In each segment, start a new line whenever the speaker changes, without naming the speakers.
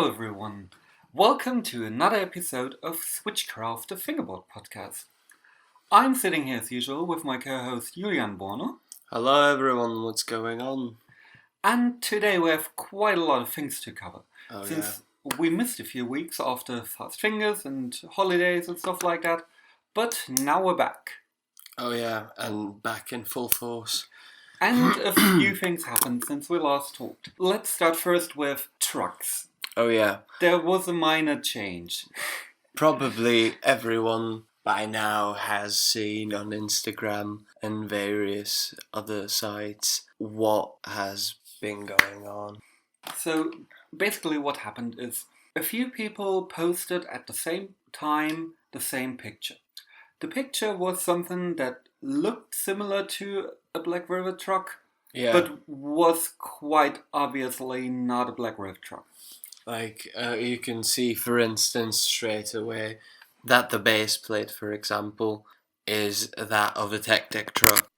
Hello everyone, welcome to another episode of Switchcraft, the Fingerboard podcast. I'm sitting here as usual with my co-host Julian Borno.
Hello everyone, what's going on?
And today we have quite a lot of things to cover. Since
yeah.
we missed a few weeks after Fast Fingers and holidays and stuff like that, but now we're back.
Oh yeah, and back in full force.
And a few things happened since we last talked. Let's start first with trucks.
Oh yeah.
There was a minor change.
Probably everyone by now has seen on Instagram and various other sites what has been going on.
So basically what happened is a few people posted at the same time the same picture. The picture was something that looked similar to a Blackriver truck, but was quite obviously not a Blackriver truck.
Like, you can see, for instance, straight away that the base plate, for example, is that of a tech truck.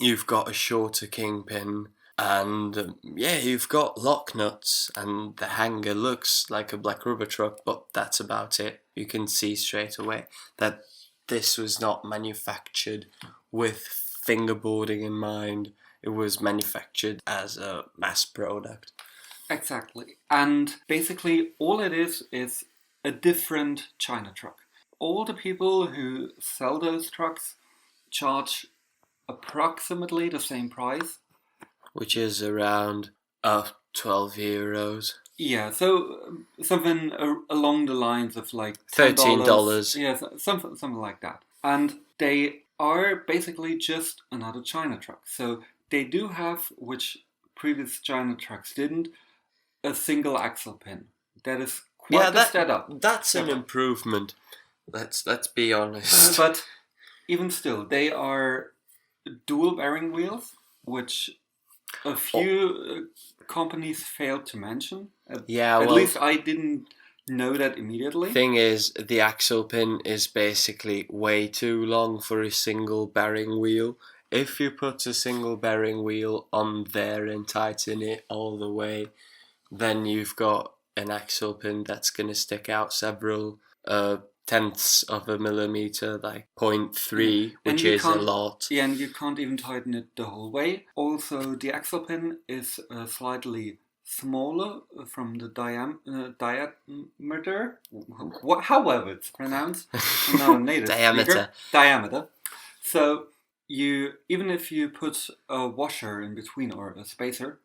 You've got a shorter kingpin, and you've got lock nuts, and the hanger looks like a Blackriver truck, but that's about it. You can see straight away that this was not manufactured with fingerboarding in mind. It was manufactured as a mass product.
Exactly. And basically all it is a different China truck. All the people who sell those trucks charge approximately the same price.
Which is around 12 euros.
Yeah, so something along the lines of like
$13.
Yeah, something like that. And they are basically just another China truck. So they do have, which previous China trucks didn't, a single axle pin. That is quite the setup.
That's an improvement. Let's be honest.
But even still, they are dual bearing wheels, which a few companies failed to mention. At least I didn't know that immediately.
Thing is, the axle pin is basically way too long for a single bearing wheel. If you put a single bearing wheel on there and tighten it all the way, then you've got an axle pin that's going to stick out several tenths of a millimeter, like 0.3, which is a lot.
Yeah, and you can't even tighten it the whole way. Also, the axle pin is slightly smaller from the diameter, however it's pronounced. I'm not a native speaker. Diameter. So even if you put a washer in between or a spacer,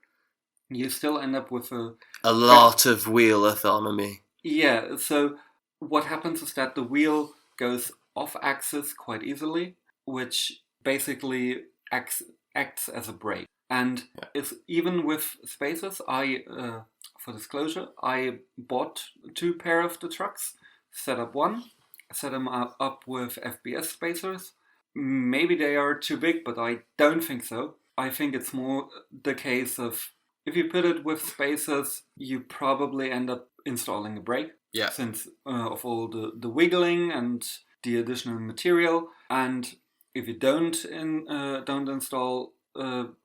you still end up with a
lot of wheel autonomy.
Yeah, so what happens is that the wheel goes off axis quite easily, which basically acts as a brake. And it's, even with spacers, for disclosure, I bought 2 pair of the trucks, set up one, set them up with FBS spacers. Maybe they are too big, but I don't think so. I think it's more the case of if you put it with spacers, you probably end up installing a brake.
Yeah.
Since of all the wiggling and the additional material. And if you don't install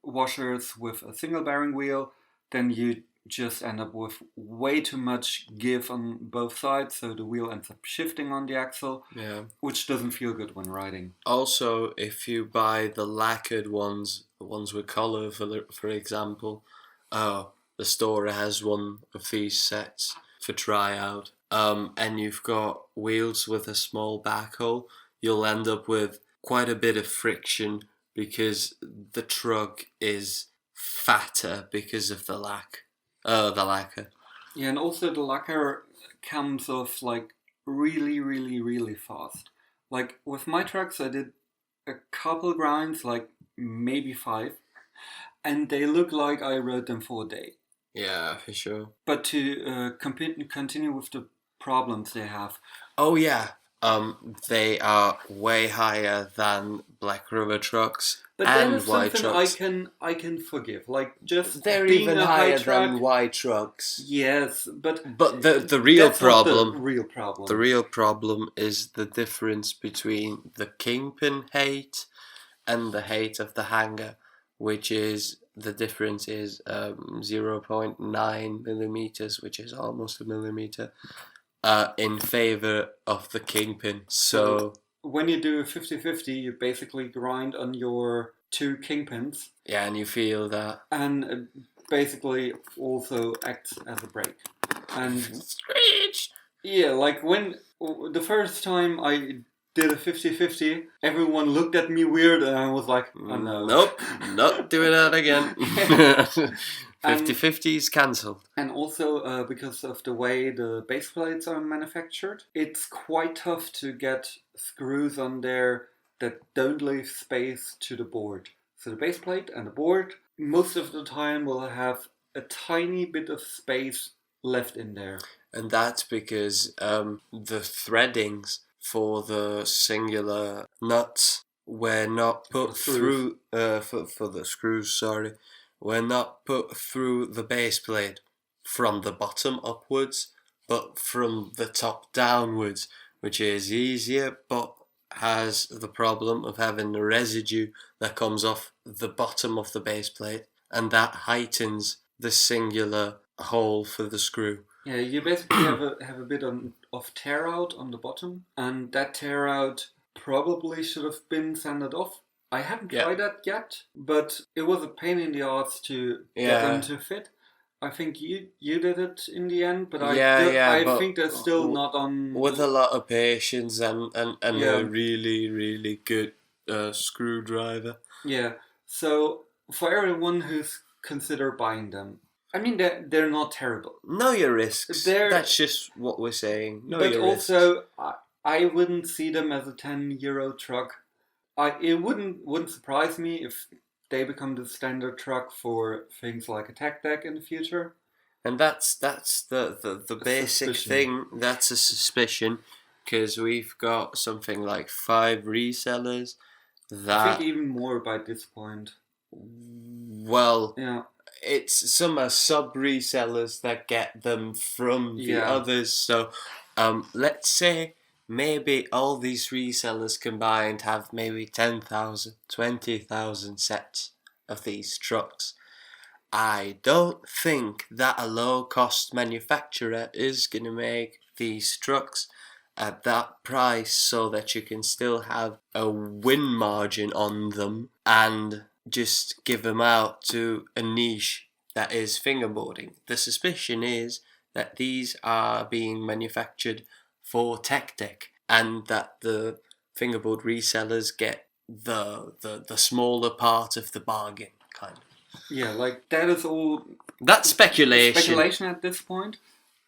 washers with a single bearing wheel, then you just end up with way too much give on both sides, so the wheel ends up shifting on the axle, which doesn't feel good when riding.
Also, if you buy the lacquered ones, the ones with color, for example, the store has one of these sets for tryout, and you've got wheels with a small back hole, you'll end up with quite a bit of friction because the truck is fatter because of the lacquer.
Yeah, and also the lacquer comes off like really, really, really fast. Like with my trucks, I did a couple grinds, like maybe 5, and they look like I rode them for a day.
Yeah, for sure.
But to continue with the problems they have.
Oh yeah, they are way higher than Blackriver trucks and white trucks.
I can forgive. Like just
they're
being
even
a
higher
truck,
than white trucks.
Yes, but
the real problem.
The real problem.
The real problem is the difference between the kingpin height and the height of the hanger, which is the difference is 0.9 millimeters, which is almost a millimeter, in favor of the Kingpin. So
when you do 50-50, you basically grind on your 2 Kingpins.
Yeah, and you feel that.
And it basically also acts as a brake. And
Screech!
Yeah, like when the first time I did a 50-50, everyone looked at me weird and I was like, oh no.
Nope, not doing that again. 50-50 is cancelled.
And also because of the way the base plates are manufactured, it's quite tough to get screws on there that don't leave space to the board. So the base plate and the board most of the time will have a tiny bit of space left in there.
And that's because the threadings for the singular nuts were not put through for the screws. Sorry, were not put through the base plate from the bottom upwards, but from the top downwards, which is easier, but has the problem of having the residue that comes off the bottom of the base plate, and that heightens the singular hole for the screw.
Yeah, you basically have a bit of tear out on the bottom, and that tear out probably should have been sanded off. I haven't tried that yet, but it was a pain in the ass to get them to fit. I think you did it in the end, but I think they're still not on.
With a lot of patience and a really, really good screwdriver.
Yeah, so for everyone who's considered buying them, I mean, they're not terrible.
Know your risks. That's just what we're saying. Know your risks.
But also, I wouldn't see them as a €10 truck. It wouldn't surprise me if they become the standard truck for things like a tech deck in the future.
And that's the basic thing. That's a suspicion, because we've got something like 5 resellers.
I think even more by this point.
Well,
yeah.
It's some are sub resellers that get them from the others. So let's say maybe all these resellers combined have maybe 10,000, 20,000 sets of these trucks. I don't think that a low cost manufacturer is going to make these trucks at that price so that you can still have a win margin on them and just give them out to a niche that is fingerboarding. The suspicion is that these are being manufactured for tech deck, and that the fingerboard resellers get the smaller part of the bargain, kind of.
Yeah, like that is all.
That's speculation.
Speculation at this point,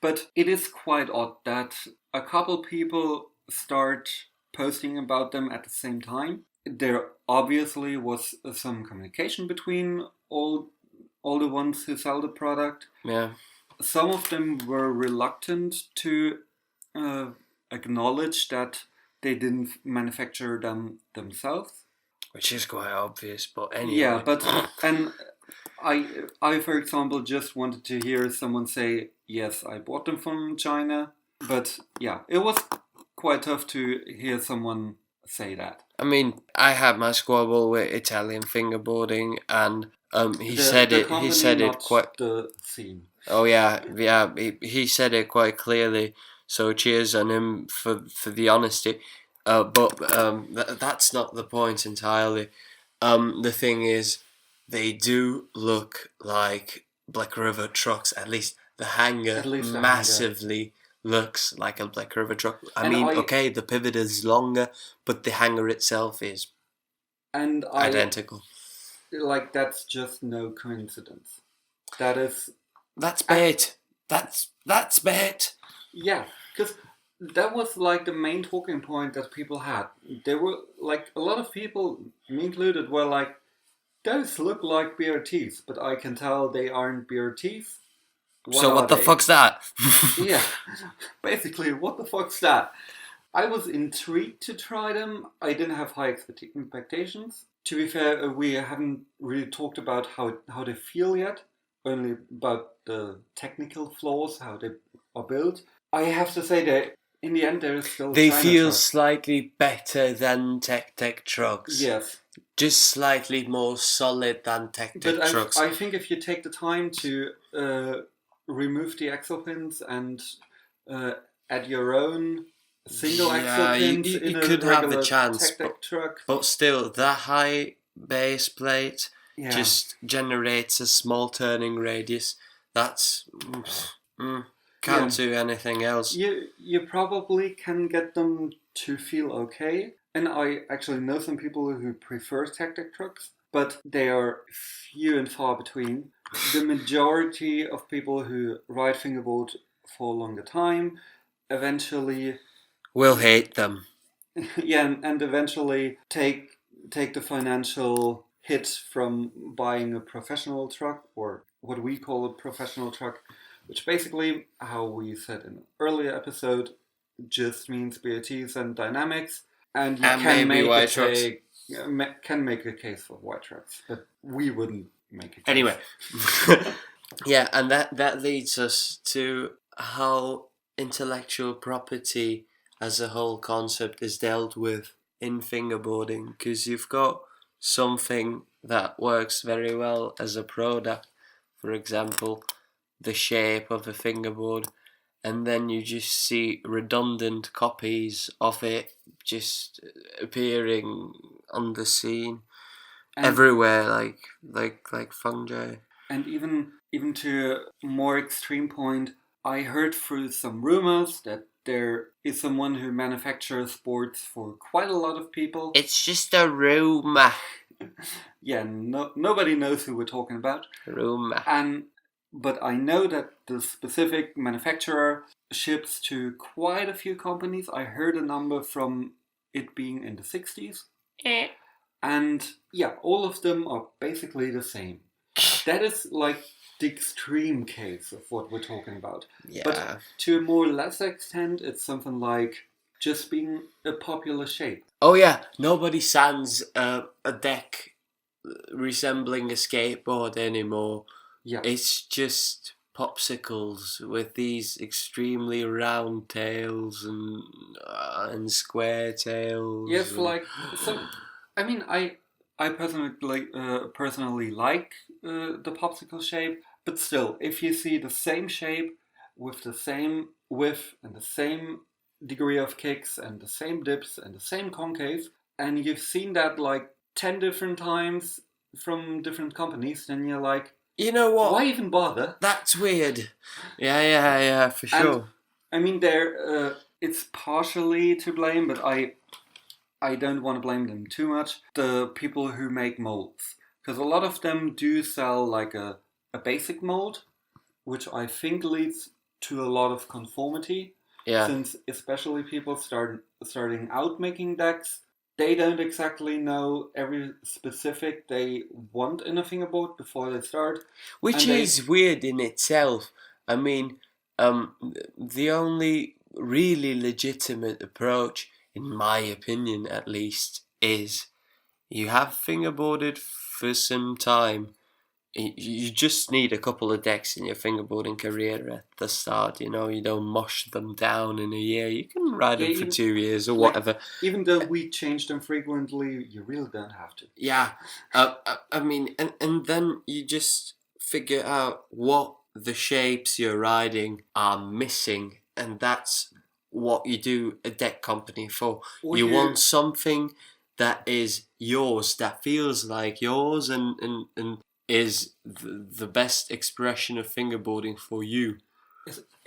but it is quite odd that a couple people start posting about them at the same time. There obviously was some communication between all the ones who sell the product.
Yeah.
Some of them were reluctant to acknowledge that they didn't manufacture them themselves.
Which is quite obvious, but anyway.
Yeah, but and I for example just wanted to hear someone say, yes, I bought them from China. But yeah, it was quite tough to hear someone say that.
I mean, I had my squabble with Italian fingerboarding, and he said it quite.
The scene.
Oh yeah. He said it quite clearly. So cheers on him for the honesty. But that's not the point entirely. The thing is, they do look like Blackriver trucks. At least the hanger massively looks like a Blackriver truck. I mean, okay, the pivot is longer, but the hanger itself is identical.
Like, that's just no coincidence. That's
bait. That's bait.
Yeah, because that was like the main talking point that people had. They were like, a lot of people, me included, were like, those look like BRTs, but I can tell they aren't BRTs.
What the fuck's that?
Yeah, basically, what the fuck's that? I was intrigued to try them. I didn't have high expectations. To be fair, we haven't really talked about how they feel yet, only about the technical flaws, how they are built. I have to say that in the end, there is still.
They feel slightly better than tech trucks.
Yes,
just slightly more solid than tactic trucks.
I think if you take the time to remove the axle pins and add your own single axle pins
you
in
could
a
have the
regular
chance,
tactic truck.
but still, the high base plate just generates a small turning radius. That's can't do anything else.
You probably can get them to feel okay, and I actually know some people who prefer tactic trucks, but they are few and far between. The majority of people who ride fingerboard for a longer time eventually
will hate them.
and eventually take the financial hit from buying a professional truck, or what we call a professional truck, which basically, how we said in an earlier episode, just means BOTs and dynamics, and you can make a case for white trucks, but we wouldn't make a case.
Anyway, yeah, and that leads us to how intellectual property as a whole concept is dealt with in fingerboarding, because you've got something that works very well as a product, for example, the shape of a fingerboard, and then you just see redundant copies of it just appearing on the scene and everywhere, like fungi.
And even to a more extreme point, I heard through some rumors that there is someone who manufactures boards for quite a lot of people.
It's just a rumor.
Yeah, nobody knows who we're talking about.
Rumor.
But I know that the specific manufacturer ships to quite a few companies. I heard a number from it being in the 60s. And yeah, all of them are basically the same. That is like the extreme case of what we're talking about.
Yeah.
But to a more lesser extent, it's something like just being a popular shape.
Oh yeah, nobody sands a deck resembling a skateboard anymore.
Yeah.
It's just popsicles with these extremely round tails and square tails.
Yes, like so. I mean, I personally like the popsicle shape, but still, if you see the same shape with the same width and the same degree of kicks and the same dips and the same concave, and you've seen that like 10 different times from different companies, then you're like,
you know what?
Why even bother?
That's weird. Yeah, for sure.
And, I mean, it's partially to blame, but I don't want to blame them too much. The people who make molds, because a lot of them do sell like a basic mold, which I think leads to a lot of conformity.
Yeah.
Since especially people starting out making decks, they don't exactly know every specific they want in a fingerboard before they start.
Which is weird in itself. I mean, the only really legitimate approach, in my opinion at least, is you have fingerboarded for some time. You just need a couple of decks in your fingerboarding career at the start, you know, you don't mush them down in a year. You can ride them for 2 years or whatever.
Even though we change them frequently, you really don't have to.
Yeah, I mean, and then you just figure out what the shapes you're riding are missing, and that's what you do a deck company for. You want something that is yours, that feels like yours, and is the best expression of fingerboarding for you.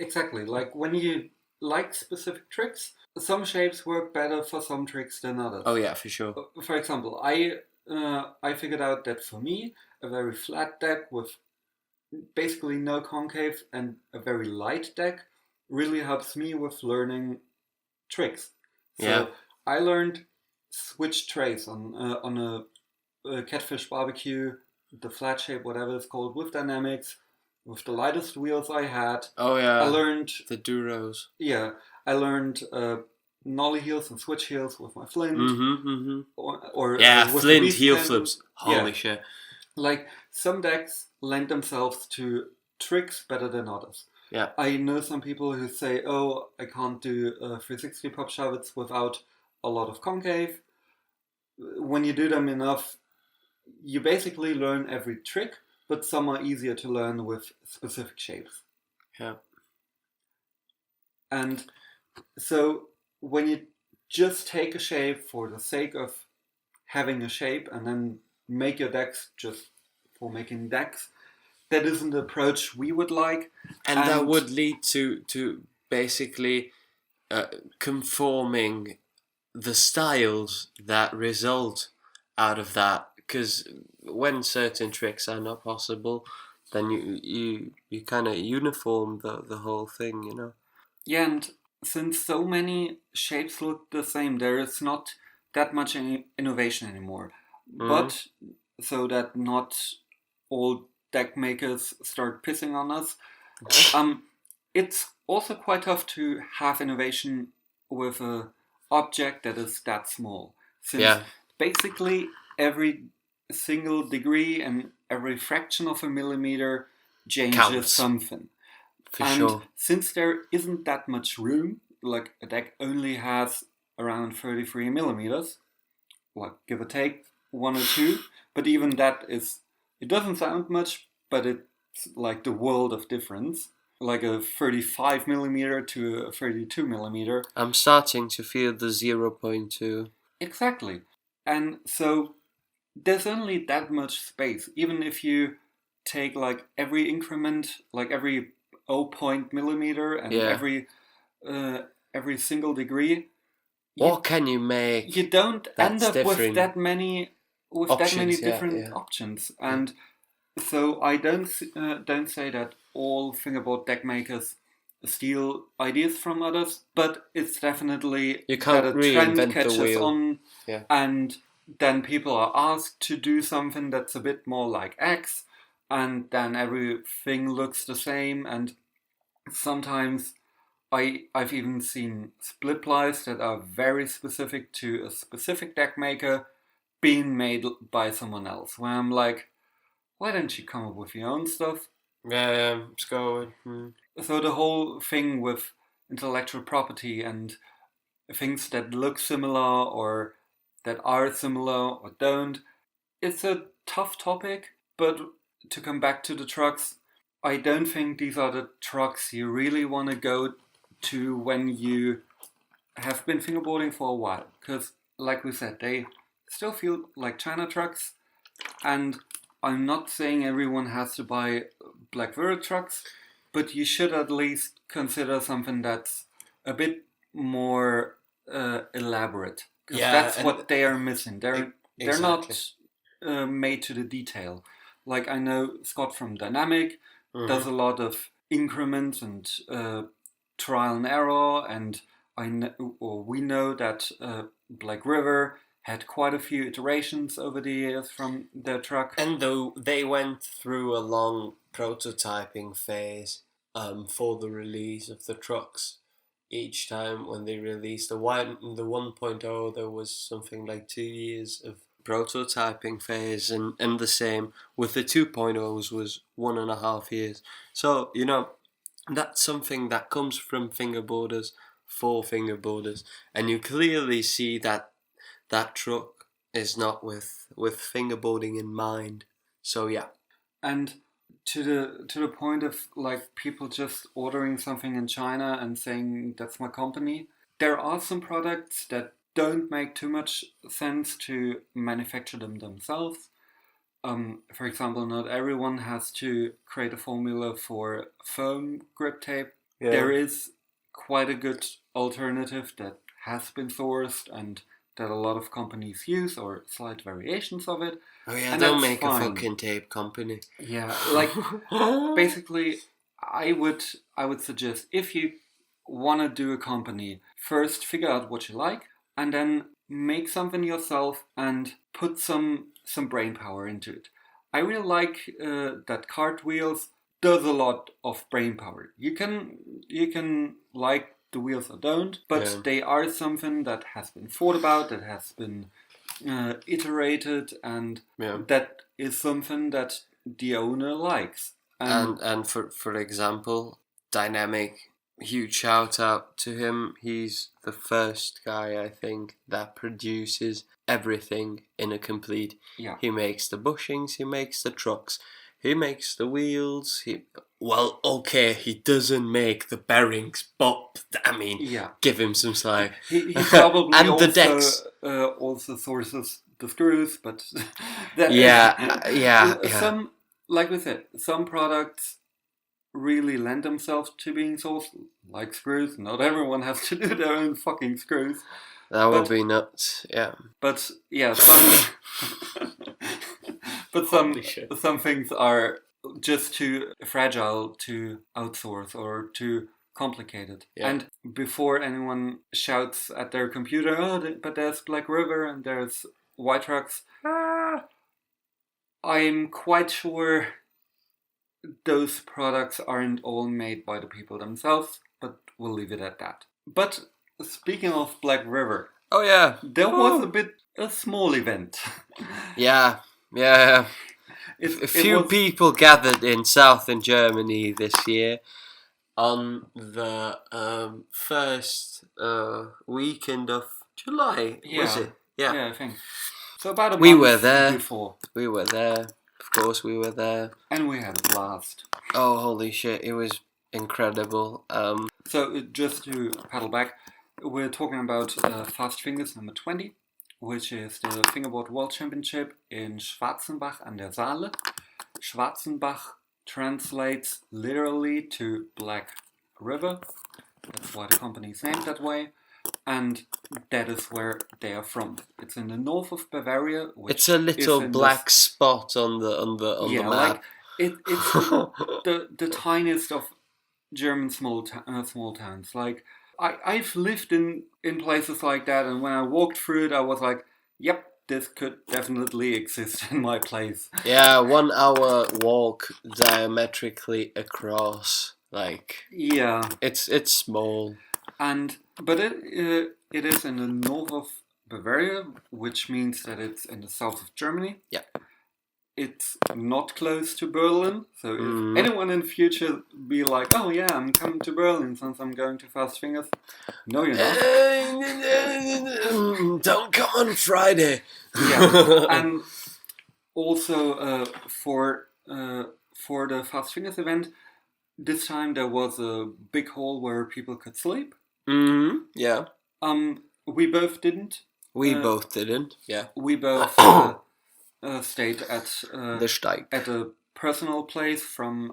Exactly. Like when you like specific tricks, some shapes work better for some tricks than others.
Oh yeah, for sure.
For example, I figured out that for me, a very flat deck with basically no concave and a very light deck really helps me with learning tricks. So I learned switch trace on a catfish barbecue, the flat shape, whatever it's called, with dynamics, with the lightest wheels I had.
Oh yeah.
I learned
the Duros.
Yeah, I learned nollie heels and switch heels with my flint. Or with
flint heel flips. Holy shit!
Like some decks lend themselves to tricks better than others.
Yeah.
I know some people who say, "Oh, I can't do 360 pop shovels without a lot of concave." when you do them enough, you basically learn every trick, but some are easier to learn with specific shapes.
Yeah.
And so when you just take a shape for the sake of having a shape and then make your decks just for making decks, that isn't the approach we would like.
And that would lead to basically conforming the styles that result out of that. Because when certain tricks are not possible, then you kind of uniform the whole thing, you know.
Yeah, and since so many shapes look the same, there is not that much innovation anymore. But so that not all deck makers start pissing on us, it's also quite tough to have innovation with a object that is that small. Since basically every single degree and every fraction of a millimeter changes something.
For sure.
Since there isn't that much room, like a deck only has around 33 millimeters, like give or take 1 or 2, but even that it doesn't sound much, but it's like the world of difference. Like a 35 millimeter to a 32 millimeter.
I'm starting to feel the 0.2.
Exactly. And so there's only that much space. Even if you take like every increment, like every 0. millimeter and every single degree.
What can you make?
You don't end up with that many
options,
different options. And so I don't say that all fingerboard deck makers steal ideas from others, but it's definitely that a trend catches on, and then people are asked to do something that's a bit more like X, and then everything looks the same. And sometimes I've even seen split plies that are very specific to a specific deck maker being made by someone else, where I'm like, why don't you come up with your own stuff?
Yeah, let's go.
So the whole thing with intellectual property and things that look similar or that are similar or don't, it's a tough topic. But to come back to the trucks, I don't think these are the trucks you really want to go to when you have been fingerboarding for a while. Because, like we said, they still feel like China trucks. And I'm not saying everyone has to buy Blackriver trucks, but you should at least consider something that's a bit more elaborate. Because that's what they are missing. They're not made to the detail. Like I know Scott from Dynamic does a lot of increments and trial and error, and we know that Blackriver had quite a few iterations over the years from their truck.
And though they went through a long prototyping phase for the release of the trucks. Each time when they released the 1.0, there was something like 2 years of prototyping phase, and the same with the 2.0s was 1.5 years. So, you know, that's something that comes from fingerboarders for fingerboarders, and you clearly see that truck is not with fingerboarding in mind. So yeah.
And to the point of like people just ordering something in China and saying that's my company, there are some products that don't make too much sense to manufacture them themselves. For example, not everyone has to create a formula for foam grip tape. Yeah. There is quite a good alternative that has been sourced and that a lot of companies use, or slight variations of it.
Oh yeah, and don't make fine. A fucking tape company.
Yeah, like basically, I would suggest if you want to do a company, first figure out what you like, and then make something yourself and put some brain power into it. I really like that Cartwheels does a lot of brain power. You can like the wheels or don't, but they are something that has been thought about, that has been iterated, and that is something that the owner likes.
And for example, Dynamic huge shout out to him. He's the first guy, I think, that produces everything in a complete.
Yeah.
He makes the bushings, he makes the trucks, he makes the wheels. He doesn't make the bearings, but I mean,
Yeah.
give him some slack.
He probably
and
also,
the decks.
Also sources the screws, but
yeah.
Some, like we said, some products really lend themselves to being sourced, like screws. Not everyone has to do their own fucking screws.
That would be nuts. Yeah.
But yeah, some things are just too fragile to outsource or too complicated.
Yeah.
And before anyone shouts at their computer, but there's Blackriver and there's White Trucks, I'm quite sure those products aren't all made by the people themselves, but we'll leave it at that. But speaking of Blackriver,
oh yeah,
there was a small event.
Yeah. A few people gathered in southern Germany this year on the first weekend of July. Was it?
Yeah, I think. So about a
we
month
were there.
Before.
We were there. Of course, we were there.
And we had a blast.
Oh, holy shit! It was incredible.
So just to paddle back, we're talking about Fast Fingers number 20, which is the Fingerboard World Championship in Schwarzenbach an der Saale. Schwarzenbach translates literally to Black River. That's why the company is named that way. And that is where they are from. It's in the north of Bavaria.
It's a little black spot on the map.
Like it's the tiniest of German small towns. Like I've lived in places like that, and when I walked through it, I was like, "Yep, this could definitely exist in my place."
Yeah, 1 hour walk diametrically across. Like it's small.
But it is in the north of Bavaria, which means that it's in the south of Germany.
Yeah.
It's not close to Berlin, so if anyone in the future be like, "Oh yeah, I'm coming to Berlin since I'm going to Fast Fingers," no, you're not.
Don't come on Friday.
Yeah, and also for the Fast Fingers event, this time there was a big hall where people could sleep.
Yeah.
We both didn't.
We both didn't. Yeah.
We both stayed at
the Steig.
At a personal place from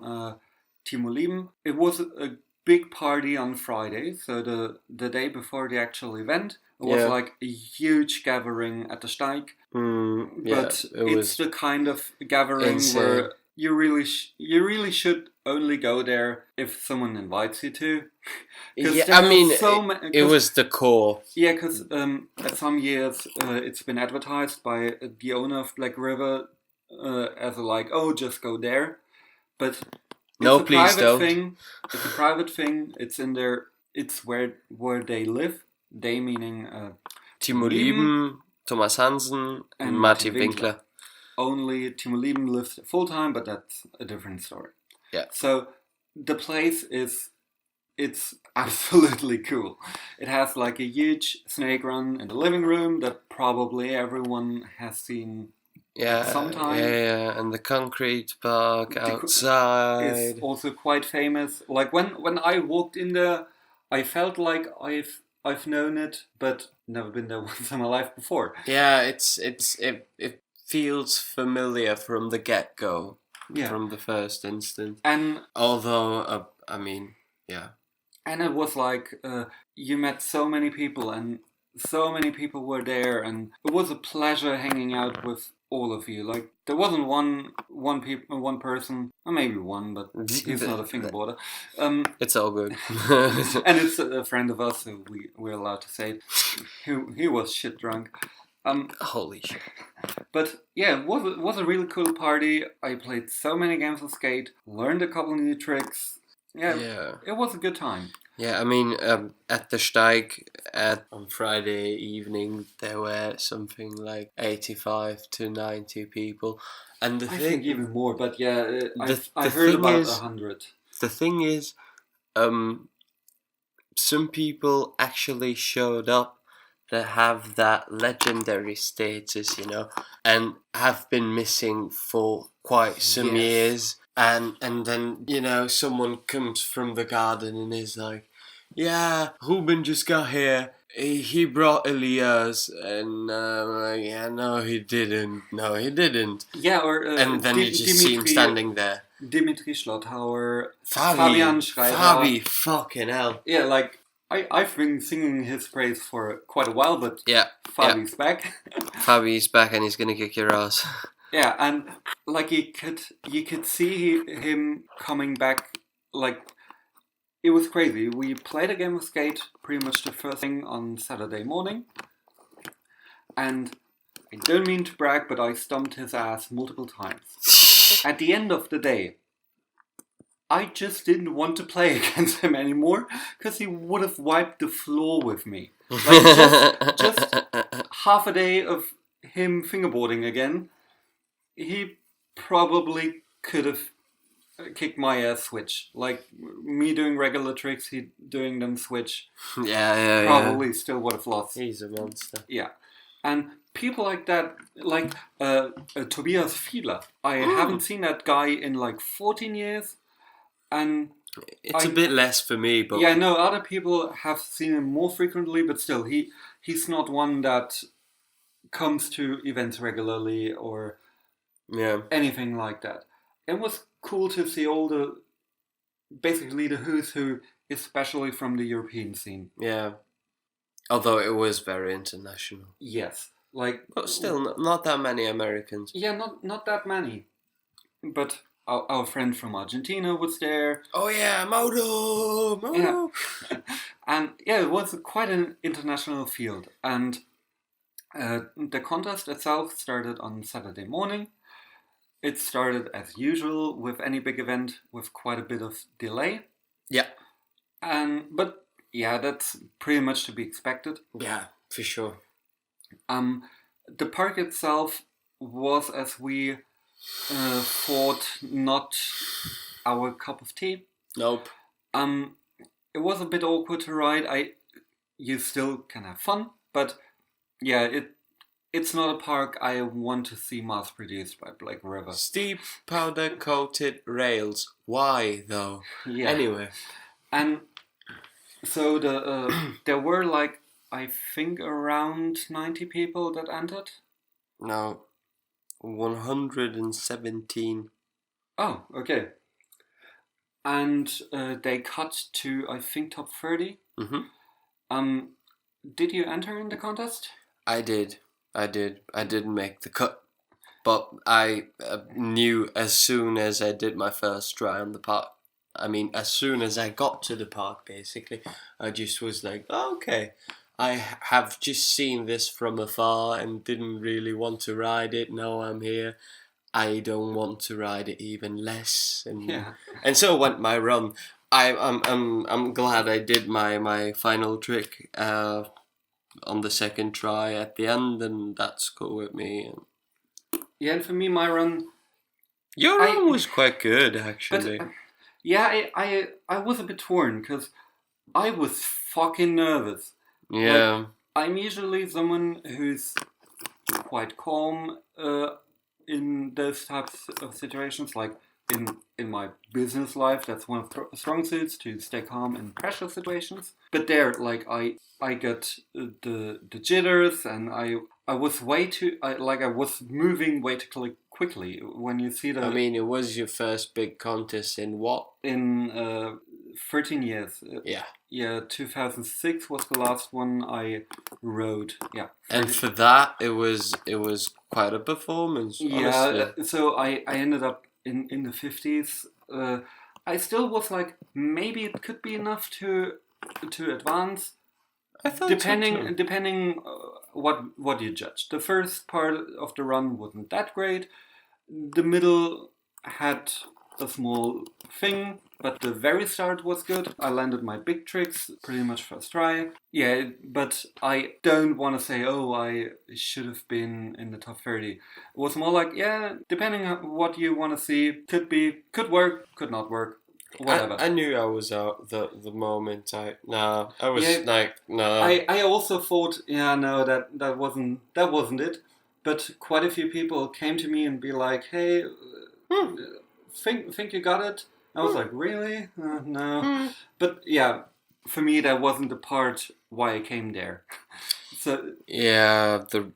Timo Lieben. It was a big party on Friday, so the day before the actual event. It was like a huge gathering at the Steig. But it's the kind of gathering where you really should only go there if someone invites you to.
Yeah, I mean, it was the core.
Yeah, because at some years it's been advertised by the owner of Blackriver as just go there. But
no, please don't.
It's a private thing. It's in there. It's where they live. They meaning
Timo Lieben, Thomas Hansen, and Martin Winkler.
Only Timo Lieben lives full time, but that's a different story.
Yeah.
So the place it's absolutely cool. It has like a huge snake run in the living room that probably everyone has seen sometime.
Yeah, and the concrete park outside
is also quite famous. Like when I walked in there, I felt like I've known it, but never been there once in my life before.
Yeah, it feels familiar from the get-go.
Yeah.
From the first instant.
And
although, I mean, yeah.
And it was like, you met so many people and so many people were there, and it was a pleasure hanging out with all of you. Like, there wasn't one person, or maybe one, but he's not a fingerboarder.
It's all good.
And it's a friend of us, so we're allowed to say it. He was shit drunk.
Holy shit.
But yeah, it was a really cool party. I played so many games of Skate, learned a couple new tricks. Yeah, it was a good time.
Yeah, I mean, at the Steig on Friday evening, there were something like 85 to 90 people. And I
think even more, but yeah, I heard about 100.
The thing is, some people actually showed up that have that legendary status, you know, and have been missing for quite some
Yes.
years. And then, you know, someone comes from the garden and is like, yeah, Ruben just got here. He brought Elias, and yeah, no, he didn't. No, he didn't.
Yeah, or
And then you just see him standing there.
Dimitri Schlotthauer, Fabian Schreiber.
Fabi, fucking hell.
Yeah, like, I've been singing his praise for quite a while, but
yeah,
Fabi's back.
Fabi's back and he's gonna kick your ass.
Yeah, and like you could see him coming back. Like, it was crazy. We played a game of Skate pretty much the first thing on Saturday morning, and I don't mean to brag, but I stomped his ass multiple times. At the end of the day, I just didn't want to play against him anymore because he would have wiped the floor with me. Like, just half a day of him fingerboarding again, he probably could have kicked my ass switch. Like, me doing regular tricks, he doing them switch.
Yeah.
Probably still would have lost.
He's a monster.
Yeah. And people like that, like Tobias Fiedler, I haven't seen that guy in like 14 years. And
it's a bit less for me, but
yeah, I know other people have seen him more frequently, but still, he's not one that comes to events regularly or anything like that. It was cool to see basically the who's who, especially from the European scene.
Yeah, although it was very international.
Yes, like,
but still, not that many Americans.
Yeah, not that many, but. Our friend from Argentina was there.
Oh yeah, Modo!
Yeah. And yeah, it was quite an international field. And the contest itself started on Saturday morning. It started as usual with any big event with quite a bit of delay.
Yeah.
But yeah, that's pretty much to be expected.
Yeah, for sure.
The park itself was, as we thought, not our cup of tea.
Nope.
It was a bit awkward to ride. You still can have fun, but yeah, it's not a park I want to see mass produced by Blackriver.
Steep powder coated rails. Why though?
Yeah.
Anyway,
and so there were, like, I think around 90 people that entered.
No. 117.
Oh, okay. And they cut to, I think, top 30.
Mm-hmm.
Did you enter in the contest?
I did. I didn't make the cut, but I knew as soon as I did my first try on the park. I mean, as soon as I got to the park, basically, I just was like, oh, okay. I have just seen this from afar and didn't really want to ride it. Now I'm here. I don't want to ride it even less. And so went my run. I'm glad I did my final trick on the second try at the end, and that's cool with me.
Yeah, and for me, my run.
Your run was quite good, actually.
But, yeah, I was a bit torn because I was fucking nervous.
Yeah.
Like, I'm usually someone who's quite calm in those types of situations. Like, in my business life, that's one of the strong suits, to stay calm in pressure situations. But there, like, I got the jitters, and I was way too, I was moving way too quickly. When you see the...
I mean, it was your first big contest in what?
In 13 years.
Yeah.
Yeah, 2006 was the last one I rode. Yeah.
And for that, it was quite a performance. Honestly.
Yeah, so I ended up in the 50s. I still was like, maybe it could be enough to advance.
I thought
depending what you judge. The first part of the run wasn't that great. The middle had a small thing, but the very start was good. I landed my big tricks pretty much first try. Yeah, but I don't want to say, oh, I should have been in the top 30. It was more like, yeah, depending on what you want to see, could work, could not work. whatever.
I knew I was out the moment I was
Yeah,
like, no.
I also thought, no, that wasn't it. But quite a few people came to me and be like, hey, think you got it? I was like, really? No. But yeah, for me that wasn't the part why I came there. So
yeah, the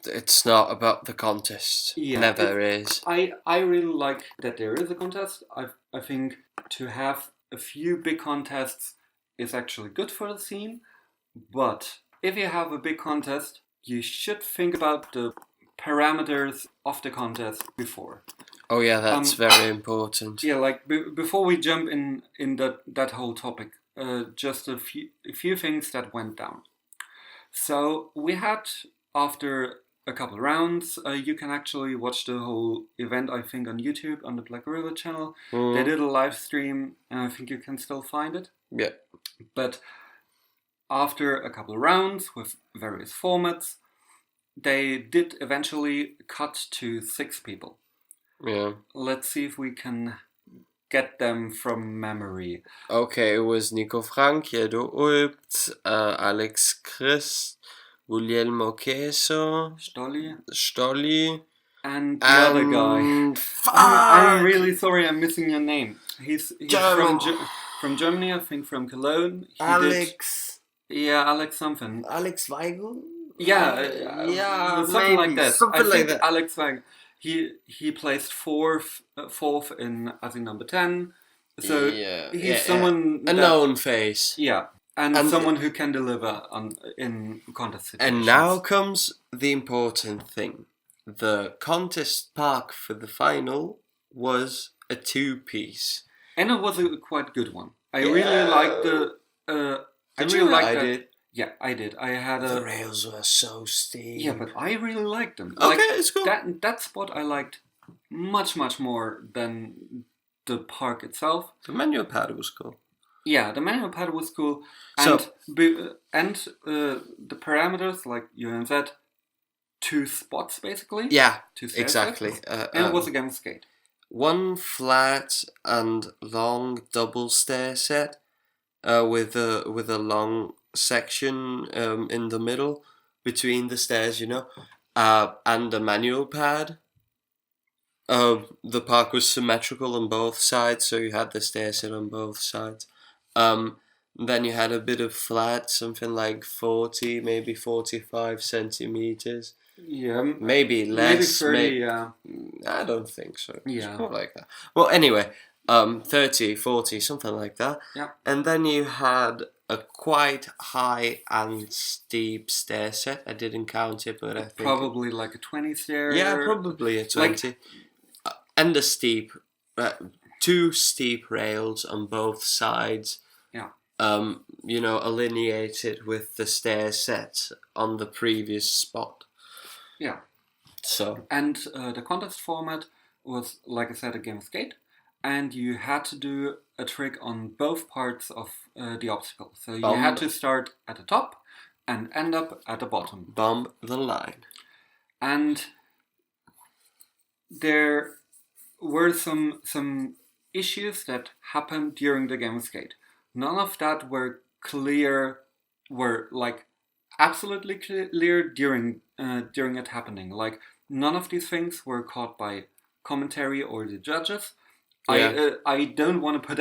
it's not about the contest.
yeah,
Never is.
I really like that there is a contest. I think to have a few big contests is actually good for the scene. But if you have a big contest, you should think about the parameters of the contest before.
Oh yeah, that's very important.
Yeah, like before we jump in that whole topic, just a few things that went down. So we had, after a couple of rounds, you can actually watch the whole event, I think, on YouTube, on the Blackriver channel. They did a live stream, and I think you can still find it.
Yeah.
But after a couple of rounds with various formats, they did eventually cut to 6 people.
Yeah.
Let's see if we can get them from memory.
Okay, it was Nico Frank, Jedo Ulpt, Alex Christ, Guglielmo Queso, Stolli,
and the other guy. I'm really sorry, I'm missing your name. He's from Germany, I think, from Cologne.
Alex.
Alex something.
Alex Weigel?
Yeah, something like that.
Something like that.
Alex Weigel. He placed fourth in, I think, number 10. So he's someone
a known face.
Yeah, and someone who can deliver in contest situations.
And now comes the important thing. The contest park for the final was a 2-piece.
And it was a quite good one. I really liked the...
Did you ride it?
Yeah, I did. I had
The rails were so steep.
Yeah, but I really liked them.
Okay, it's cool.
That spot I liked much more than the park itself.
The manual pad was cool.
Yeah, the manual pad was cool. And the parameters, like you said, 2 spots basically.
Yeah,
2 stair
exactly.
Sets, and it was against skate.
1 flat and long double stair set with a long section in the middle between the stairs, and a manual pad. The park was symmetrical on both sides, so you had the stair set on both sides. Then you had a bit of flat, something like 40, maybe 45 centimeters.
Yeah,
maybe less.
Maybe 30,
I don't think so.
Yeah,
it's more like that. Well, anyway, 30, 40, something like that.
Yeah.
And then you had a quite high and steep stair set. I didn't count it, but I think
probably like a 20 stair.
Yeah, probably a 20. And a steep, 2 steep rails on both sides.
Yeah.
Alineated with the stair set on the previous spot.
Yeah.
So.
And the contest format was, like I said, a game of skate, and you had to do a trick on both parts of the obstacle. So you had to start at the top and end up at the bottom.
Bomb the line.
And there were some issues that happened during the game of skate. None of that were absolutely clear during it happening. Like, none of these things were caught by commentary or the judges. Yeah. I don't want to put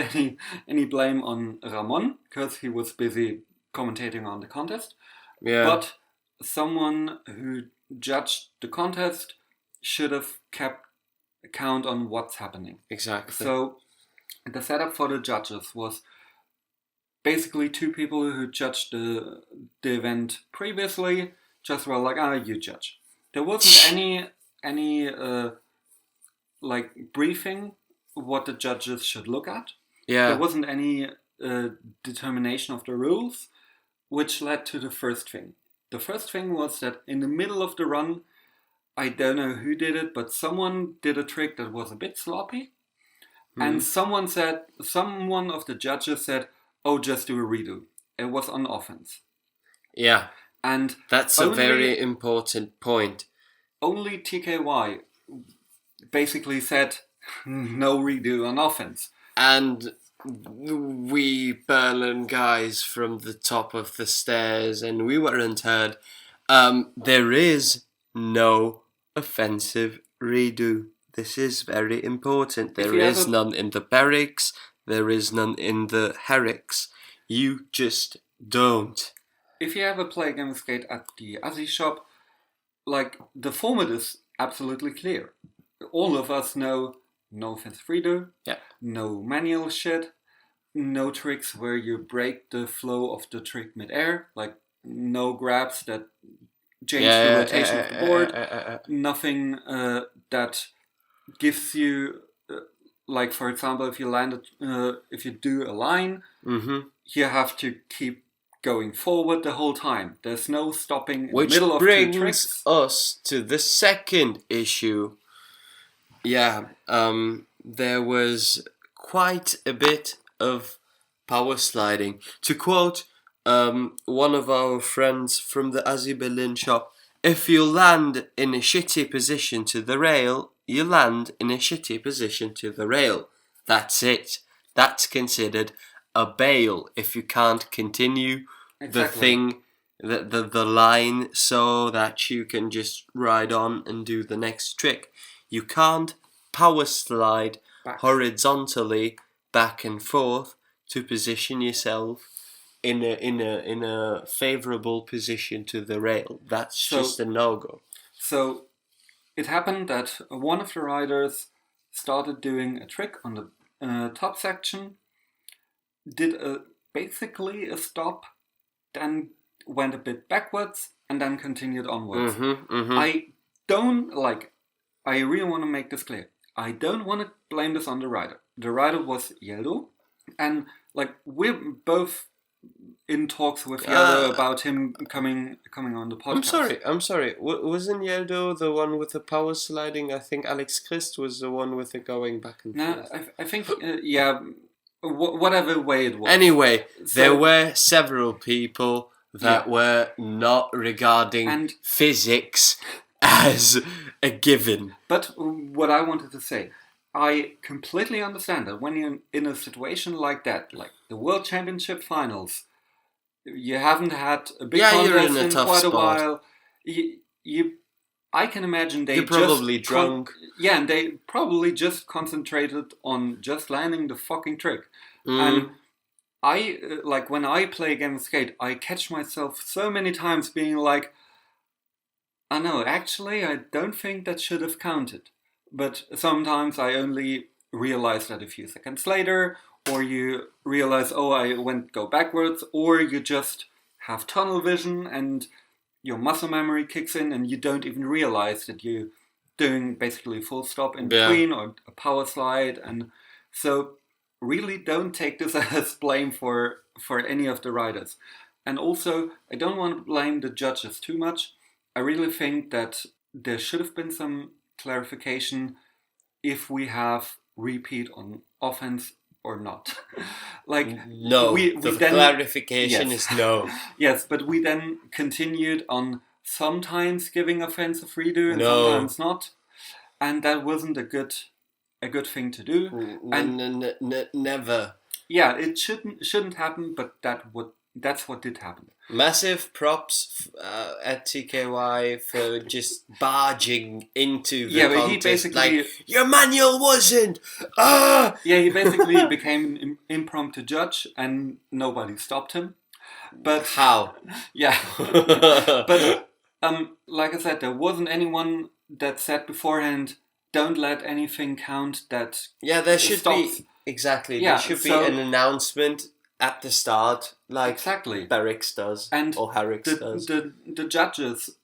any blame on Ramon, because he was busy commentating on the contest.
Yeah.
But someone who judged the contest should have kept account on what's happening.
Exactly.
So the setup for the judges was basically 2 people who judged the event previously just were like, you judge. There wasn't any briefing what the judges should look at.
Yeah.
There wasn't any determination of the rules, which led to the first thing. The first thing was that in the middle of the run, I don't know who did it, but someone did a trick that was a bit sloppy. And someone of the judges said, just do a redo. It was on offense.
Yeah.
And
that's a very important point.
Only TKY basically said no redo on offense.
and we Berlin guys from the top of the stairs, and we weren't heard. There is no offensive redo. This is very important. There is none in the barracks. There is none in the herricks. You just don't.
If you ever play Game of Skate at the Aussie shop, like, the format is absolutely clear. All of us know no offensive redo, no manual shit, no tricks where you break the flow of the trick mid-air, like no grabs that change the rotation of the board, nothing that gives you, like, for example, if you landed, if you do a line, you have to keep going forward the whole time. There's no stopping in the middle of two tricks.
Which brings us to the second issue. There was quite a bit of power sliding. To quote one of our friends from the Aussie Berlin shop, if you land in a shitty position to the rail, you land in a shitty position to the rail. That's it. That's considered a bail if you can't continue the thing, the line, so that you can just ride on and do the next trick. You can't power slide horizontally back and forth to position yourself in a favorable position to the rail. That's just a no-go.
So it happened that one of the riders started doing a trick on the top section, did basically a stop, then went a bit backwards, and then continued onwards. I really want to make this clear. I don't want to blame this on the rider. The rider was Yeldo, and like, we're both in talks with Yeldo about him coming on the podcast.
I'm sorry. Wasn't Yeldo the one with the power sliding? I think Alex Christ was the one with the going back and forth.
No, I think, whatever way it was.
Anyway, there were several people that were not regarding physics as a given.
But what I wanted to say, I completely understand that when you're in a situation like that, like the World Championship finals, you haven't had a big contest in quite a while. I can imagine you're
probably drunk.
And they probably just concentrated on just landing the fucking trick. And I, like, when I play a game of skate, I catch myself so many times being like, I know, actually, I don't think that should have counted. But sometimes I only realize that a few seconds later, or you realize, oh, I go backwards, or you just have tunnel vision and your muscle memory kicks in and you don't even realize that you're doing basically a full stop in between or a power slide. And so really don't take this as blame for any of the riders. And also, I don't want to blame the judges too much. I really think that there should have been some clarification if we have repeat on offense or not. Like,
no, the clarification is no.
Yes, but we then continued on sometimes giving offensive redo and sometimes not, and that wasn't a good thing to do.
And never.
Yeah, it shouldn't happen, but that's what did happen.
Massive props at TKY for just barging into the contest. But he basically, like, your manual wasn't.
Yeah, he basically became an impromptu judge, and nobody stopped him. But
how?
Yeah, but like I said, there wasn't anyone that said beforehand, "Don't let anything count." That
there should be exactly. Yeah, there should be an announcement at the start, like Barracks does, or Harrix does.
The judges,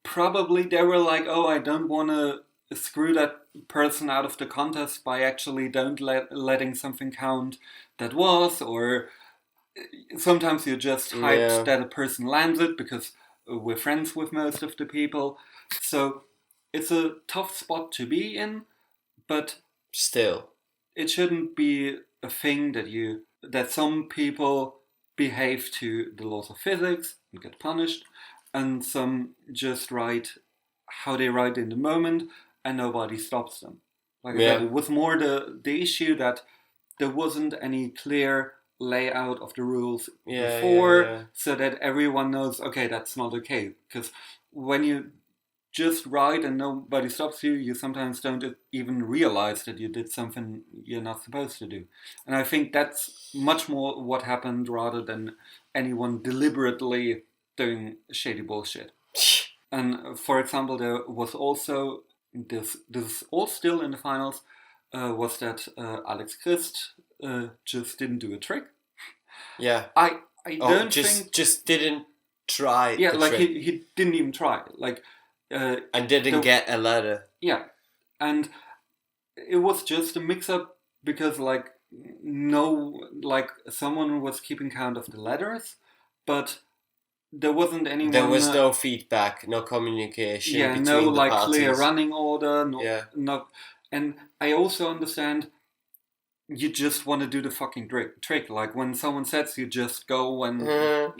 probably they were like, oh, I don't want to screw that person out of the contest by actually letting something count that was, or sometimes you just hyped that a person lands it because we're friends with most of the people. So it's a tough spot to be in, but
still,
it shouldn't be a thing that some people behave to the laws of physics and get punished, and some just ride how they ride in the moment and nobody stops them. Like I said, it was more the issue that there wasn't any clear layout of the rules before, so that everyone knows, okay, that's not okay. Because when you just ride and nobody stops you, you sometimes don't even realize that you did something you're not supposed to do. And I think that's much more what happened rather than anyone deliberately doing shady bullshit. And for example, there was also this is all still in the finals, was that Alex Christ just didn't do a trick.
Yeah.
I don't think
just didn't try.
Yeah,
the
like
trick.
he didn't even try. Like
and didn't get a letter.
Yeah, and it was just a mix-up because like someone was keeping count of the letters, but there wasn't anyone.
There was no feedback, no communication.
Yeah,
between
no
the
like
parties.
clear running order.
No.
And I also understand. You just want to do the fucking trick. Like when someone sets, you just go when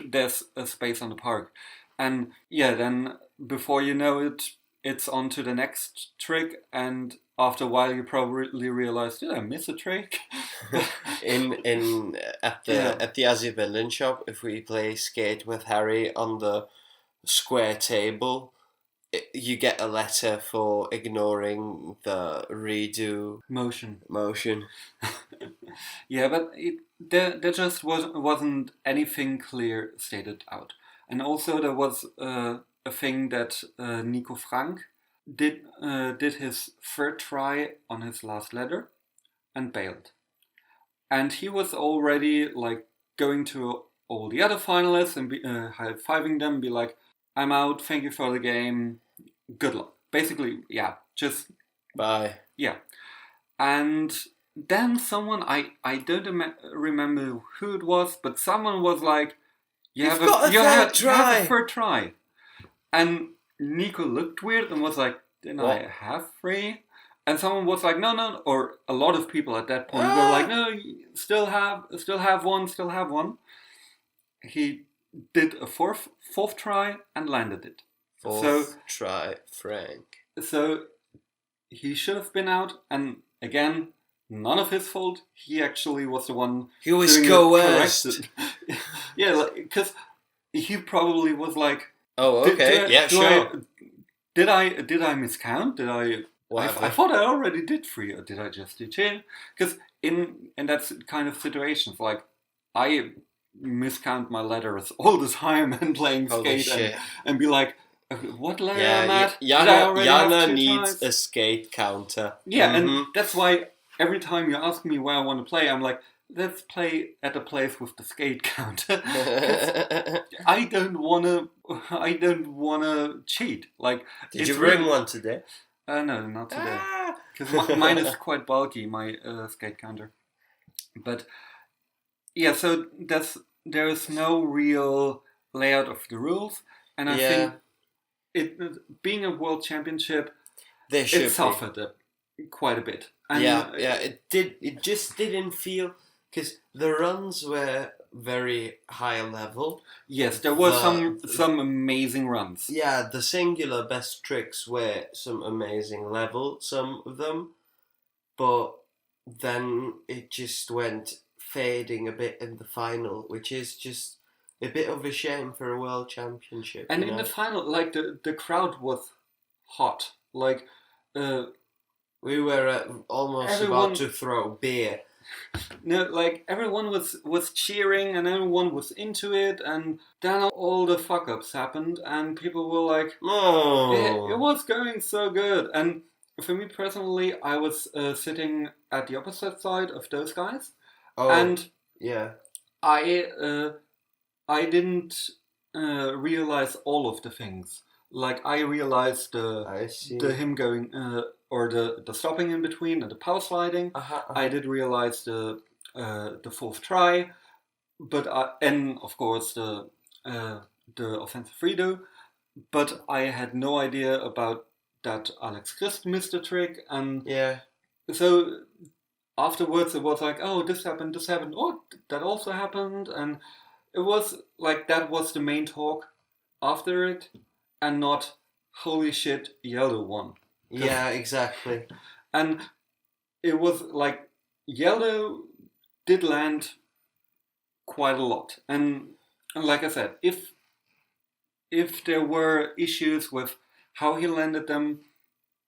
there's a space on the park. And yeah, then before you know it, it's on to the next trick. And after a while, you probably realize, did I miss a trick?
At the Azzy Villain shop, if we play skate with Harry on the square table, you get a letter for ignoring the redo motion.
Yeah, but there just wasn't anything clear stated out. And also there was a thing that Nico Frank did his third try on his last letter and bailed. And he was already like going to all the other finalists and high-fiving them, be like, I'm out, thank you for the game, good luck. Basically, yeah, just...
Bye.
Yeah. And then someone, I don't remember who it was, but someone was like, you have a third try. And Nico looked weird and was like, didn't I have three? And someone was like, no, or a lot of people at that point were like, no, still have one. He did a fourth try and landed it.
Fourth try, Frank.
So he should have been out, and again, none of his fault. He actually was the one.
He was coerced.
Yeah, because he probably was like,
"Oh, okay, sure."
Did I miscount? Did I? I thought I already did 3, or did I just do 2? Because in that kind of situations, like I miscount my letters all the time and playing skate and be like, what letter am I at?
Yana needs a skate counter.
Yeah, and that's why every time you ask me where I want to play, I'm like, let's play at a place with the skate counter. I don't wanna cheat. Like,
did you bring one today?
No, not today. Because mine is quite bulky, my skate counter. But yeah, so there is no real layout of the rules, and I think being a world championship, it suffered quite a bit. And
it just didn't feel, because the runs were very high level.
Yes, there were some amazing runs.
Yeah, the singular best tricks were some amazing level, some of them, but then it just went fading a bit in the final, which is just a bit of a shame for a world championship.
And in the final, like the crowd was hot. Like
we were almost about to throw beer.
No, like everyone was cheering and everyone was into it, and then all the fuck ups happened, and people were like,
"Oh,
it was going so good." And for me personally, I was sitting at the opposite side of those guys, and
yeah,
I didn't realize all of the things. Like I realized the him going or the stopping in between and the power sliding. I did realize the fourth try, but and of course the offensive redo. But I had no idea about that Alex Christ missed a trick, and so afterwards it was like, oh, this happened, oh, that also happened, and it was like that was the main talk after it, and not holy shit, Yellow won.
Yeah, exactly.
And it was like Yellow did land quite a lot. And like I said, if there were issues with how he landed them,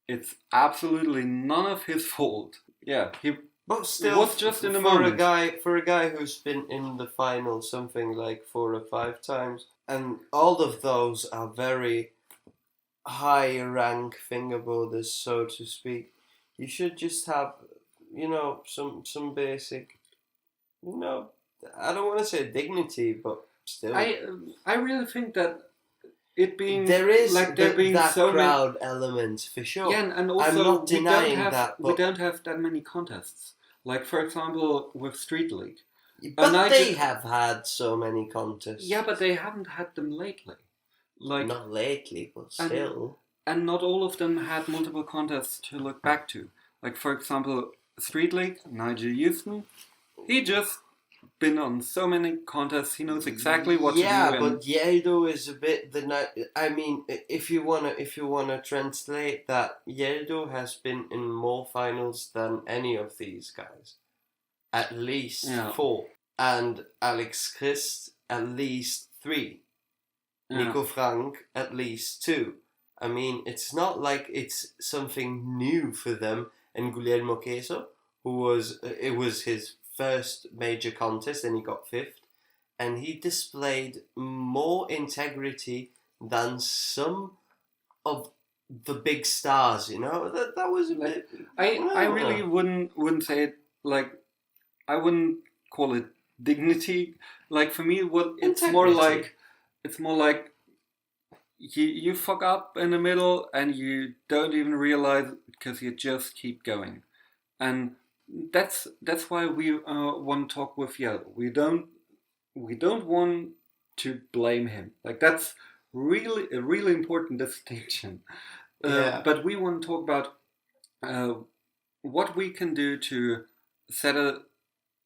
it's absolutely none of his fault. Yeah, he
But still,
was just in the
for
moment.
a guy who's been in the final something like 4 or 5 times, and all of those are very high rank fingerboarders, so to speak. You should just have, some basic, I don't want to say dignity, but still.
I really think that it being
there is
like there being
that
so
crowd element for sure.
Yeah, and also
I'm not denying
we
that,
don't have that many contests. Like for example with Street League.
but they have had so many contests.
Yeah, but they haven't had them lately. Like
not lately, but still.
And not all of them had multiple contests to look back to. Like for example, Street League, Nigel Houston, he just been on so many contests. He knows exactly what to do.
Yeah, but Yeldo is a bit I mean, if you wanna translate that, Yeldo has been in more finals than any of these guys, at least 4, and Alex Christ at least 3, Nico Frank at least 2. I mean, it's not like it's something new for them. And Guglielmo Queso, it was his first major contest and he got 5th, and he displayed more integrity than some of the big stars. That was a bit.
I really wouldn't say it like, I wouldn't call it dignity. Like for me, it's more like you fuck up in the middle and you don't even realize because you just keep going, and that's why we want to talk with Yellow. We don't want to blame him. Like that's really a really important distinction. But we want to talk about what we can do to set a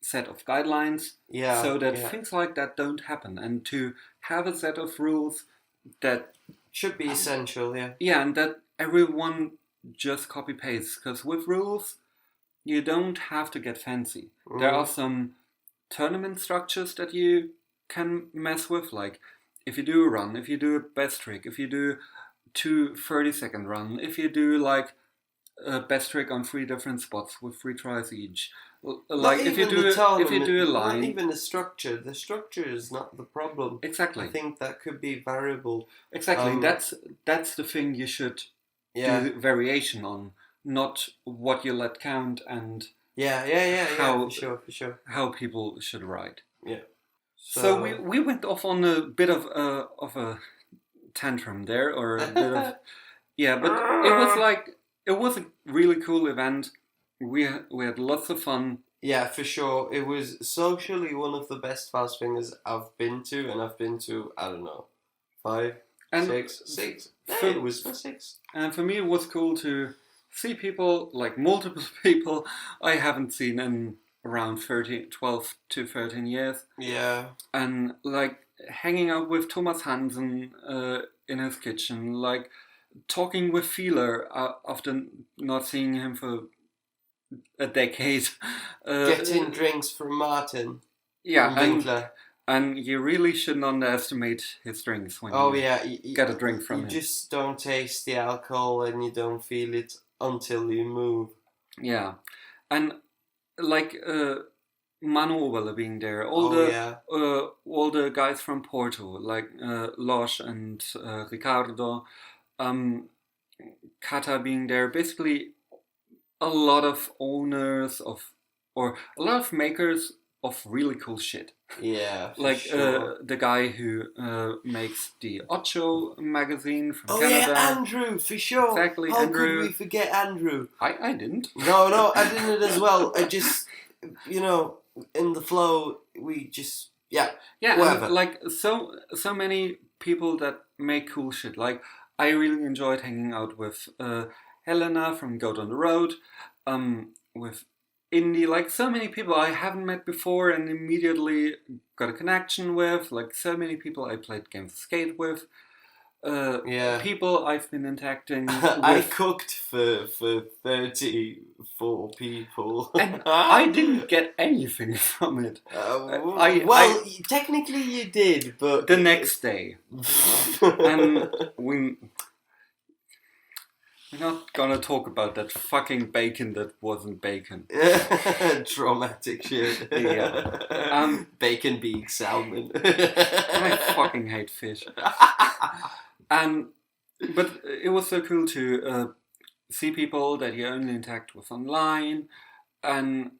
set of guidelines so that things like that don't happen, and to have a set of rules that
should be essential.
Yeah, and that everyone just copy pastes, because with rules you don't have to get fancy. There are some tournament structures that you can mess with, like if you do a run, if you do a best trick, if you do 2 30-second run, if you do like a best trick on 3 different spots with 3 tries each. Like if you do a line,
not even the structure. The structure is not the problem.
Exactly.
I think that could be variable.
Exactly. That's the thing you should do variation on, not what you let count and
for sure.
How people should ride.
Yeah.
So we went off on a bit of a tantrum there, or a bit of but it was a really cool event. We had lots of fun.
Yeah, for sure. It was socially one of the best fast fingers I've been to, and I've been to, I don't know, 5, 6. It was 6.
And for me, it was cool to see people, like multiple people I haven't seen in around 12 to 13 years.
Yeah. And
like hanging out with Thomas Hansen in his kitchen, like talking with Feeler after not seeing him for a decade.
Getting drinks from Martin.
Yeah, and you really shouldn't underestimate his drinks when you get a drink from him.
You just don't taste the alcohol and you don't feel it until you move.
Yeah, and like Manu Oberle being there, all the guys from Porto, like Losh and Ricardo, Kata being there, basically a lot of owners or a lot of makers of really cool shit.
Yeah,
like
sure.
The guy who makes the Ocho magazine from Canada.
Oh yeah, Andrew, for sure.
Exactly,
How
Andrew.
could we forget Andrew?
I didn't.
No, I didn't as well. I just, in the flow, we just whatever.
And like so many people that make cool shit. Like I really enjoyed hanging out with Helena from Goat on the Road, with Indy, like so many people I haven't met before and immediately got a connection with, like so many people I played games of Skate with. people I've been interacting with.
I cooked for 34 people.
And I didn't get anything from it.
Technically you did, but...
The next day. And we're not gonna talk about that fucking bacon that wasn't bacon.
Traumatic shit.
Yeah.
Bacon being salmon.
I fucking hate fish. But it was so cool to see people that you only interact with online, and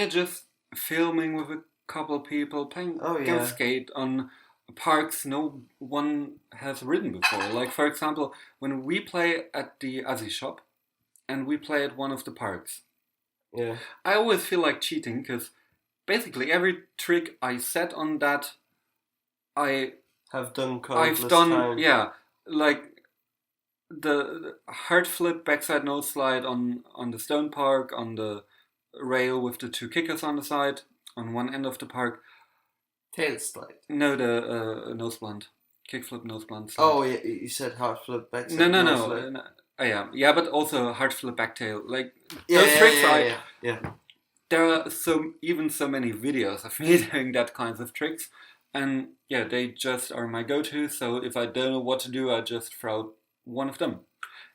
just filming with a couple of people, playing skate on parks no one has ridden before. Like, for example, when we play at the Aussie shop and we play at one of the parks, I always feel like cheating, because basically every trick I set on that,
I've done
time. Yeah, like the hard flip backside nose slide on the stone park, on the rail with the 2 kickers on the side on one end of the park.
Tail slide?
No, the nose blunt. Kickflip nose blunt slide.
Oh, yeah, you said hard flip backside
No.
slide.
Yeah, but also hard flip backtail. Like, those tricks there are so many videos of me doing that kinds of tricks, and they just are my go-to. So if I don't know what to do, I just throw out one of them.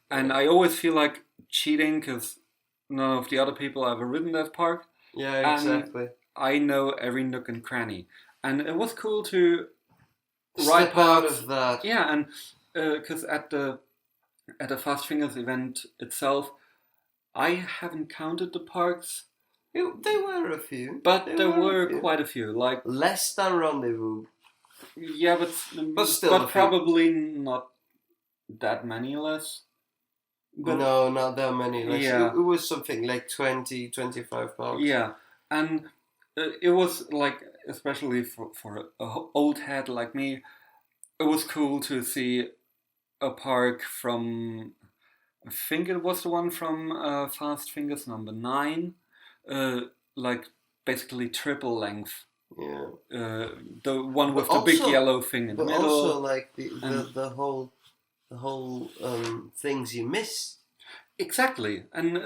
And I always feel like cheating, because none of the other people have ever ridden that park.
Yeah, exactly.
I know every nook and cranny. And it was cool to
step out of that.
Yeah, and because at the Fast Fingers event itself, I haven't counted the parks.
There were a few.
But there were quite a few. Like,
less than Rendezvous.
Yeah, but still, but probably not that many less.
But no, not that many less.
Yeah.
It was something like 20, 25 parks.
Yeah, and it was like, especially for a old head like me, it was cool to see a park from, I think it was the one from Fast Fingers number 9, like basically triple length.
Yeah.
The one with the big yellow thing in the middle. But
also like the whole things you missed.
Exactly, and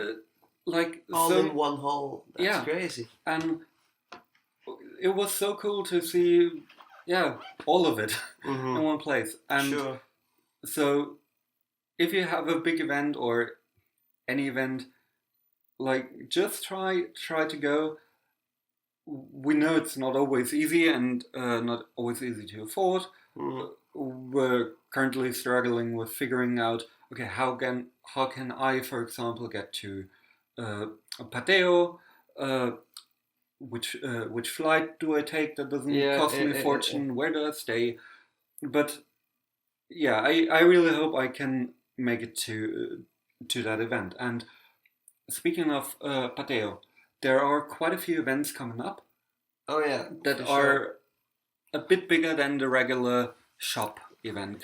like
all in one hole. That's crazy.
And it was so cool to see, all of it in one place. And so, if you have a big event or any event, like, just try to go. We know it's not always easy and not always easy to afford. We're currently struggling with figuring out, okay, how can I, for example, get to Pateo? Which flight do I take that doesn't cost me a fortune? Where do I stay? But I really hope I can make it to that event. And speaking of Pateo, there are quite a few events coming up.
Oh yeah,
that are a bit bigger than the regular shop event.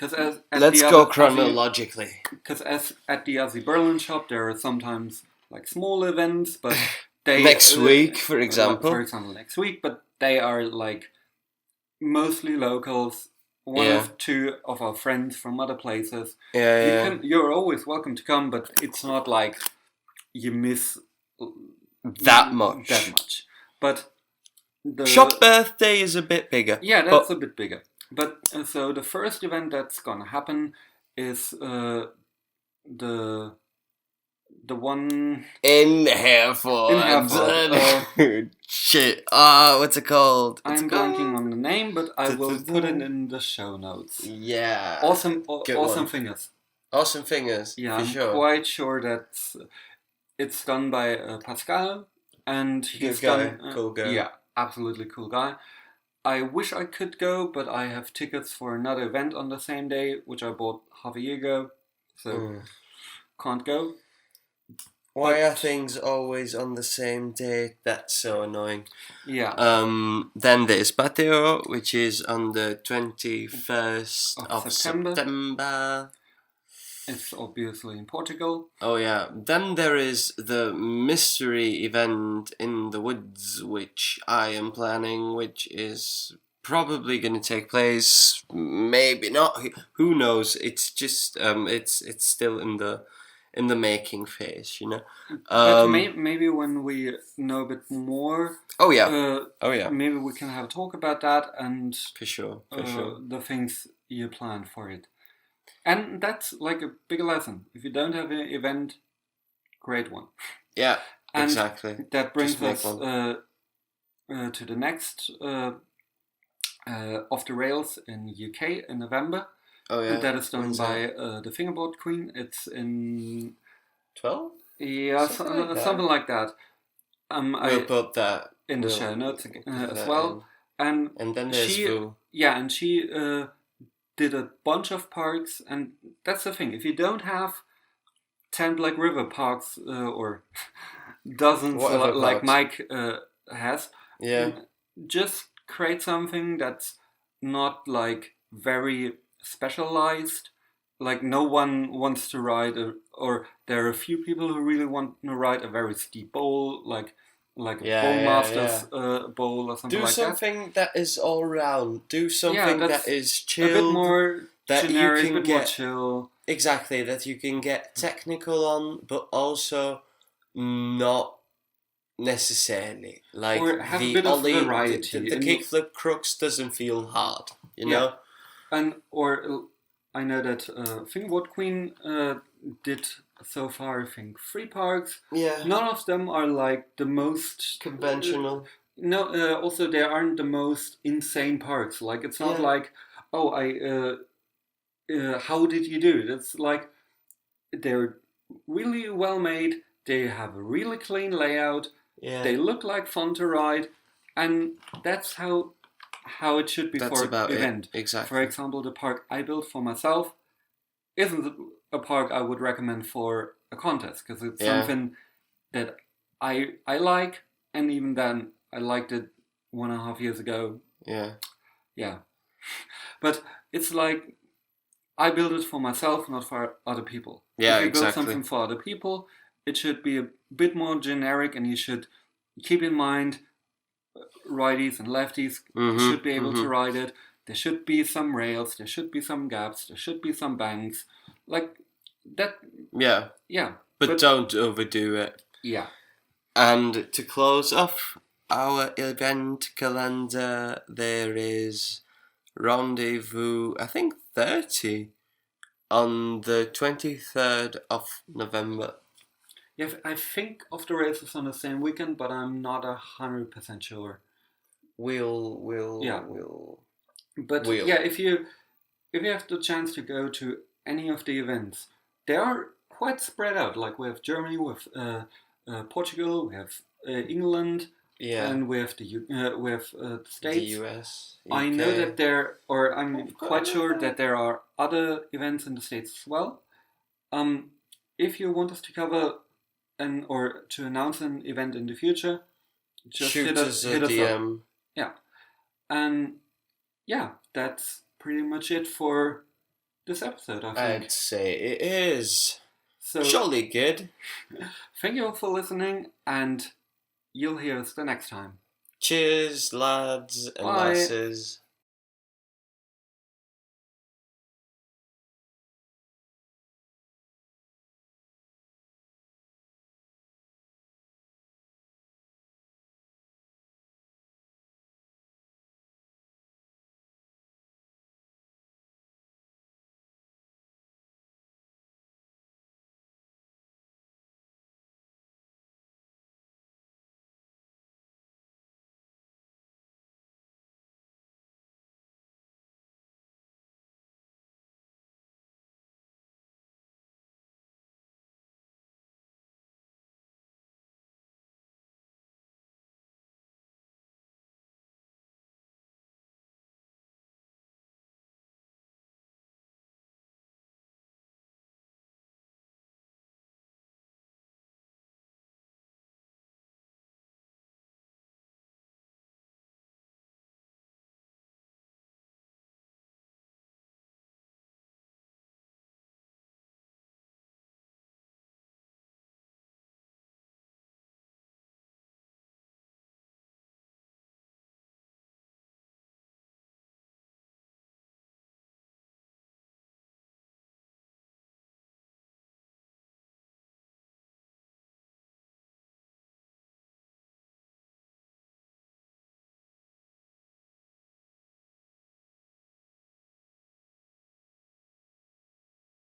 Let's go chronologically.
Because as at the Aussie Berlin shop, there are sometimes like small events, but they
next week, for example.
Next week, but they are like mostly locals. One of 2 of our friends from other places. You're always welcome to come, but it's not like you miss
that much.
But the
shop birthday is a bit bigger.
Yeah, that's a bit bigger. But so the first event that's gonna happen is the one
in Hereford. Shit. What's it called?
I'm blanking on the name, but I will put it in the show notes.
Yeah.
Awesome Fingers.
Awesome Fingers.
Yeah, I'm quite sure that it's done by Pascal, and he's
cool guy.
Yeah, absolutely cool guy. I wish I could go, but I have tickets for another event on the same day, which I bought half a year ago, so can't go.
Why are things always on the same date? That's so annoying.
Yeah.
Then there's Pateo, which is on the 21st of September.
It's obviously in Portugal.
Oh yeah. Then there is the mystery event in the woods, which I am planning, which is probably going to take place. Maybe not. Who knows? It's just it's still in the making phase, you know.
But maybe when we know a bit more.
Oh yeah.
Maybe we can have a talk about that and
For sure.
the things you plan for it. And that's like a big lesson. If you don't have an event, create one.
Yeah,
and
exactly.
That brings us to the next Off the Rails in UK in November.
Oh yeah.
That is done by the Fingerboard Queen. It's in
12.
Yeah, something like that.
We'll put that
in the show notes as well. And
then there's Vu.
Yeah, and she did a bunch of parks, and that's the thing. If you don't have 10 Blackriver parks or dozens like Mike has, just create something that's not like very specialized. Like no one wants to ride or there are a few people who really want to ride a very steep bowl, like a bowmaster's bowl or something like that. Do something
that is all round. Do something that is chilled.
A bit more
that
generic,
you can
a bit more chill.
Exactly, that you can get technical on, but also not necessarily. Like
or have a bit of variety.
The kickflip crux doesn't feel hard, you know?
And I know that Fingerboard Queen did so far, I think, 3 parks.
Yeah.
None of them are like the most
conventional.
No, also they aren't the most insane parks. Like it's not like, how did you do it? It's like they're really well made. They have a really clean layout.
Yeah.
They look like fun to ride, and that's how it should be for an event.
Exactly.
For example, the park I built for myself isn't a park I would recommend for a contest because it's something that I like, and even then I liked it 1.5 years ago. Yeah. But it's like I build it for myself, not for other people.
Yeah,
if you build something for other people, it should be a bit more generic, and you should keep in mind righties and lefties should be able to ride it. There should be some rails, there should be some gaps, there should be some banks. Like that. Yeah.
But don't overdo it.
Yeah.
And to close off our event calendar, there is Rendezvous, I think 30, on the 23rd of November.
Yeah, I think Off the Rails is on the same weekend, but I'm not 100% sure. If you have the chance to go to any of the events, they are quite spread out. Like we have Germany, we have Portugal, we have England, and we have the States,
the US. UK.
I know that I'm quite sure that there are other events in the States as well. If you want us to cover or to announce an event in the future, just
hit us a DM.
Up. Yeah. And that's pretty much it for this episode, I think.
I'd say it is.
So
jolly good.
Thank you all for listening, and you'll hear us the next time.
Cheers, lads and lasses.